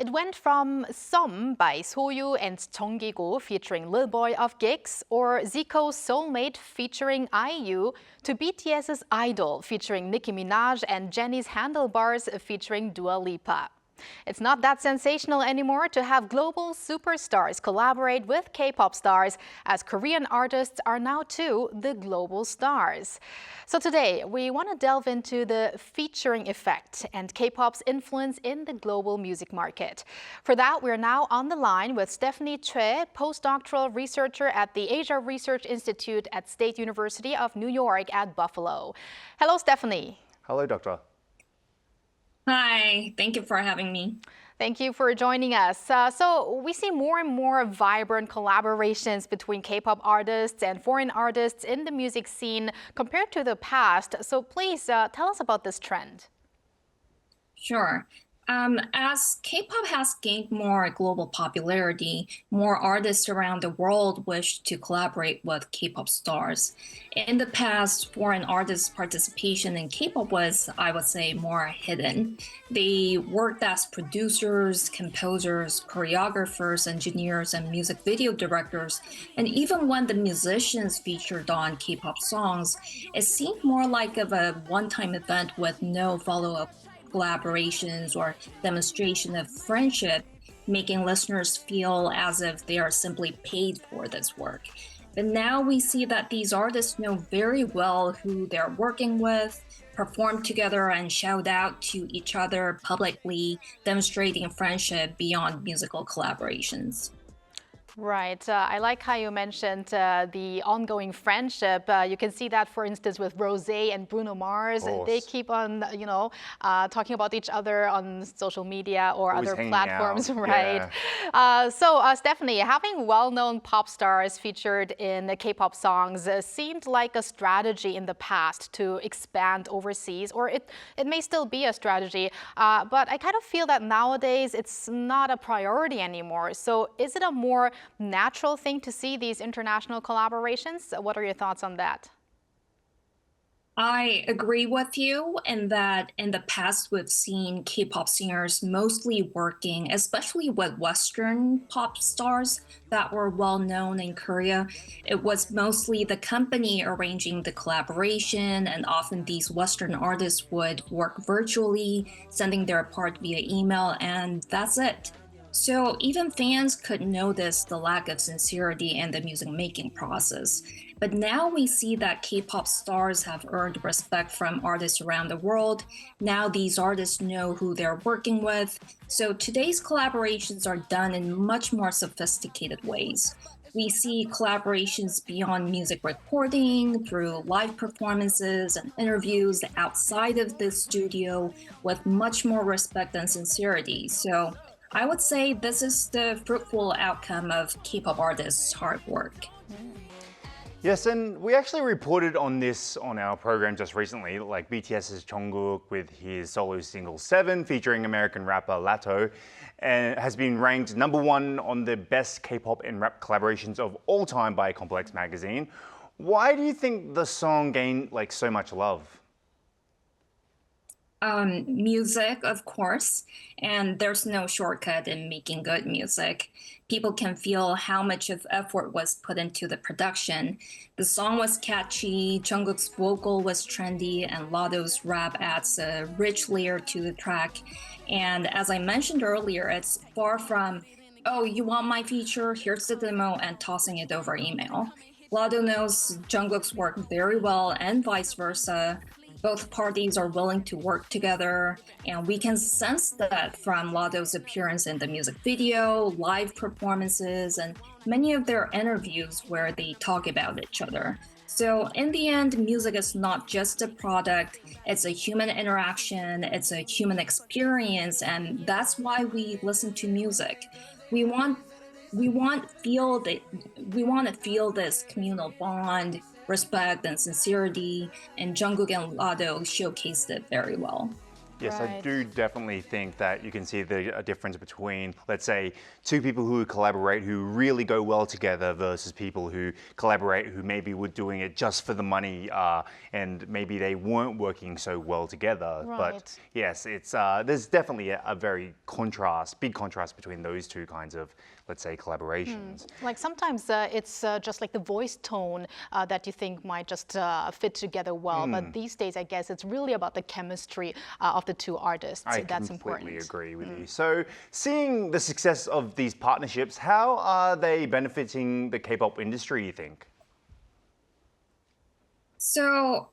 It went from Some by Soyou and Junggigo featuring Lil Boi of Geeks or Zico's Soulmate featuring IU to BTS's Idol featuring Nicki Minaj and JENNIE's Handlebars featuring Dua Lipa. It's not that sensational anymore to have global superstars collaborate with K-pop stars, as Korean artists are now too the global stars. So today, we want to delve into the featuring effect and K-pop's influence in the global music market. For that, we're now on the line with Stephanie Choi, postdoctoral researcher at the Asia Research Institute at State University of New York at Buffalo. Hello, Stephanie. Hello, Doctor. Hi, thank you for having me. Thank you for joining us. So we see more and more vibrant collaborations between K-pop artists and foreign artists in the music scene compared to the past. So please tell us about this trend. Sure. As K-pop has gained more global popularity, more artists around the world wish to collaborate with K-pop stars. In the past, foreign artists' participation in K-pop was, I would say, more hidden. They worked as producers, composers, choreographers, engineers, and music video directors. And even when the musicians featured on K-pop songs, it seemed more like of a one-time event with no follow-up collaborations or demonstration of friendship, making listeners feel as if they are simply paid for this work. But now we see that these artists know very well who they're working with, perform together, and shout out to each other publicly, demonstrating friendship beyond musical collaborations. Right. I like how you mentioned the ongoing friendship. You can see that, for instance, with Rosé and Bruno Mars. They keep on, talking about each other on social media or Always other platforms, out. right? Yeah. So, Stephanie, having well-known pop stars featured in K-pop songs seemed like a strategy in the past to expand overseas, or it may still be a strategy. But I kind of feel that nowadays it's not a priority anymore. So is it a more natural thing to see these international collaborations? What are your thoughts on that? I agree with you in that in the past we've seen K-pop singers mostly working, especially with Western pop stars that were well known in Korea. It was mostly the company arranging the collaboration, and often these Western artists would work virtually, sending their part via email, and that's it. So even fans could notice the lack of sincerity in the music making process. But now we see that K-pop stars have earned respect from artists around the world. Now these artists know who they're working with. So today's collaborations are done in much more sophisticated ways. We see collaborations beyond music recording through live performances and interviews outside of the studio with much more respect and sincerity. So I would say this is the fruitful outcome of K-pop artists' hard work. Yes, and we actually reported on this on our program just recently, like BTS's Jungkook with his solo single 7 featuring American rapper Lato, and has been ranked #1 on the best K-pop and rap collaborations of all time by Complex magazine. Why do you think the song gained so much love? Music, of course, and there's no shortcut in making good music. People can feel how much of effort was put into the production. The song was catchy, Jungkook's vocal was trendy, and Lato's rap adds a rich layer to the track. And as I mentioned earlier, it's far from, oh, you want my feature? Here's the demo, and tossing it over email. Lato knows Jungkook's work very well, and vice versa. Both parties are willing to work together, and we can sense that from Lato's appearance in the music video, live performances, and many of their interviews where they talk about each other. So in the end, music is not just a product, it's a human interaction, it's a human experience, and that's why we listen to music. We want to feel this communal bond, respect and sincerity, and Jungkook and Lato showcased it very well. Yes, I Right. do definitely think that you can see the a difference between, let's say, two people who collaborate who really go well together versus people who collaborate who maybe were doing it just for the money and maybe they weren't working so well together. But Right. yes, it's there's definitely a very big contrast between those two kinds of, let's say, collaborations. Like sometimes it's just like the voice tone that you think might just fit together well. But these days, I guess it's really about the chemistry of the two artists. I That's completely important. agree with you. So, seeing the success of these partnerships, how are they benefiting the K-pop industry, you think? So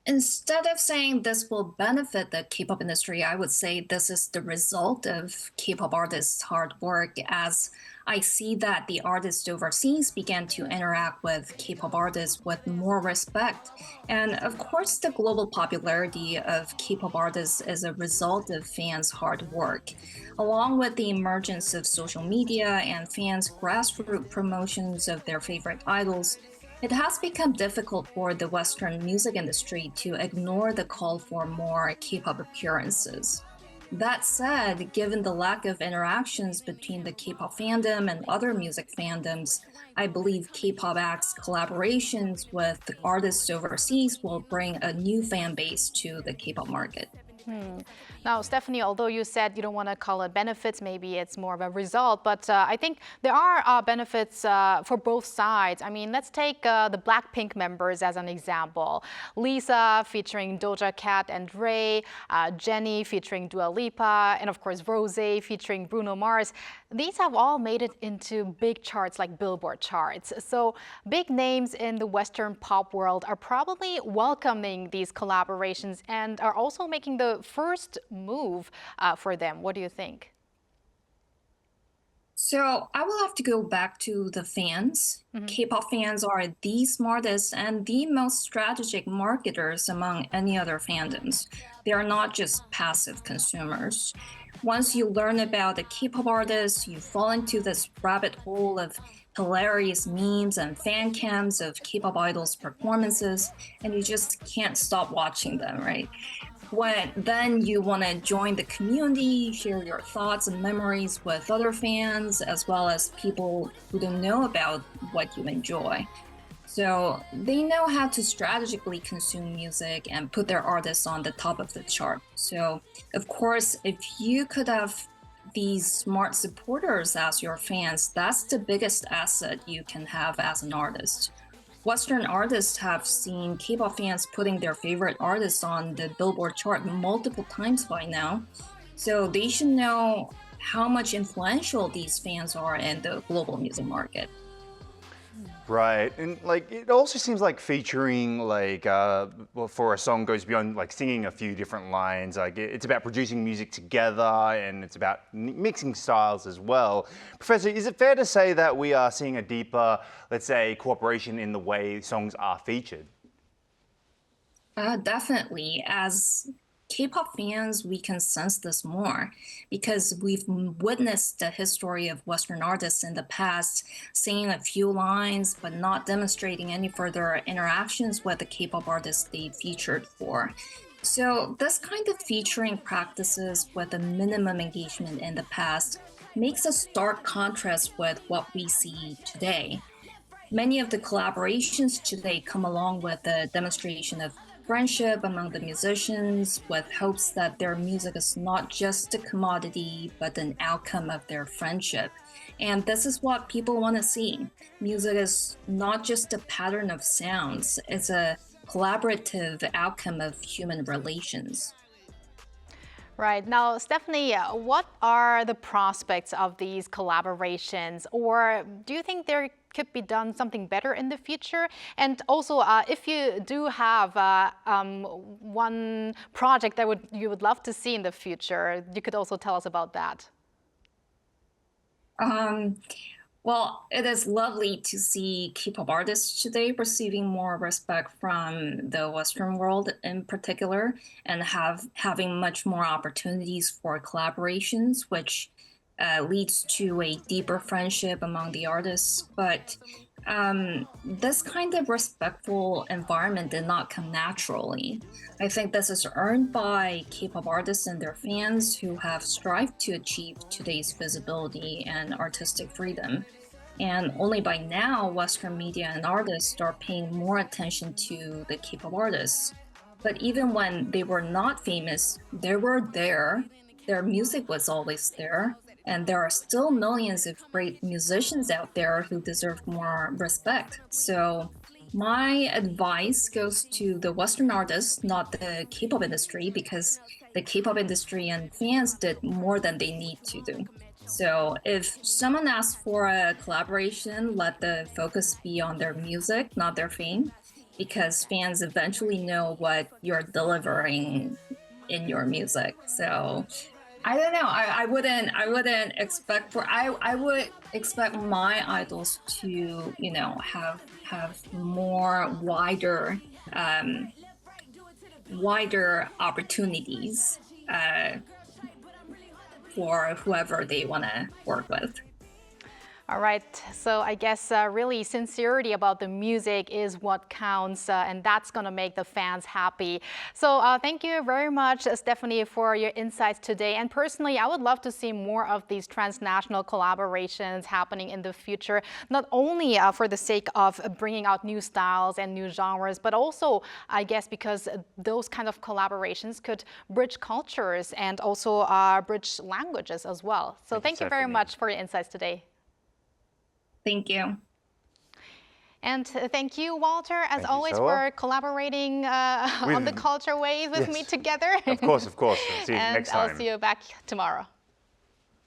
instead of saying this will benefit the K-pop industry, I would say this is the result of K-pop artists' hard work, as I see that the artists overseas began to interact with K-pop artists with more respect. And of course, the global popularity of K-pop artists is a result of fans' hard work. Along with the emergence of social media and fans' grassroots promotions of their favorite idols, it has become difficult for the Western music industry to ignore the call for more K-pop appearances. That said, given the lack of interactions between the K-pop fandom and other music fandoms, I believe K-pop acts' collaborations with artists overseas will bring a new fan base to the K-pop market. Now, Stephanie, although you said you don't want to call it benefits, maybe it's more of a result, but I think there are benefits for both sides. I mean, let's take the Blackpink members as an example. Lisa featuring Doja Cat and Ray, Jennie featuring Dua Lipa, and of course Rosé featuring Bruno Mars. These have all made it into big charts like Billboard charts. So big names in the Western pop world are probably welcoming these collaborations and are also making the first move for them. What do you think? So I will have to go back to the fans. K-pop fans are the smartest and the most strategic marketers among any other fandoms. They are not just passive consumers. Once you learn about the K-pop artists, you fall into this rabbit hole of hilarious memes and fan cams of K-pop idols' performances, and you just can't stop watching them, right? Then you want to join the community, share your thoughts and memories with other fans, as well as people who don't know about what you enjoy. So they know how to strategically consume music and put their artists on the top of the chart. So, of course, if you could have these smart supporters as your fans, that's the biggest asset you can have as an artist. Western artists have seen K-pop fans putting their favorite artists on the Billboard chart multiple times by now, so they should know how much influential these fans are in the global music market. Right, and like it also seems like featuring well, for a song goes beyond like singing a few different lines. Like it's about producing music together, and it's about mixing styles as well. Professor, is it fair to say that we are seeing a deeper, let's say, cooperation in the way songs are featured? Definitely. As K-pop fans, we can sense this more because we've witnessed the history of Western artists in the past, singing a few lines but not demonstrating any further interactions with the K-pop artists they featured for. So this kind of featuring practices with a minimum engagement in the past makes a stark contrast with what we see today. Many of the collaborations today come along with the demonstration of friendship among the musicians, with hopes that their music is not just a commodity, but an outcome of their friendship. And this is what people want to see. Music is not just a pattern of sounds, it's a collaborative outcome of human relations. Right. Now, Stephanie, what are the prospects of these collaborations? Or do you think there could be done something better in the future? And also, if you do have one project that you would love to see in the future, you could also tell us about that. Well, it is lovely to see K-pop artists today receiving more respect from the Western world in particular, and having much more opportunities for collaborations, which leads to a deeper friendship among the artists. But This kind of respectful environment did not come naturally. I think this is earned by K-pop artists and their fans who have strived to achieve today's visibility and artistic freedom. And only by now, Western media and artists are paying more attention to the K-pop artists. But even when they were not famous, they were there. Their music was always there. And there are still millions of great musicians out there who deserve more respect. So my advice goes to the Western artists, not the K-pop industry, because the K-pop industry and fans did more than they need to do. So if someone asks for a collaboration, let the focus be on their music, not their fame, because fans eventually know what you're delivering in your music. So I don't know. I wouldn't expect for. I would expect my idols to, have more wider opportunities for whoever they want to work with. All right, so I guess really sincerity about the music is what counts, and that's going to make the fans happy. So thank you very much, Stephanie, for your insights today. And personally, I would love to see more of these transnational collaborations happening in the future, not only for the sake of bringing out new styles and new genres, but also, I guess, because those kind of collaborations could bridge cultures and also bridge languages as well. So thank you very much for your insights today. Thank you. And thank you, Walter, as always, Soa, for collaborating on the Culture Wave with me together. Of course. See you next time. And I'll see you back tomorrow.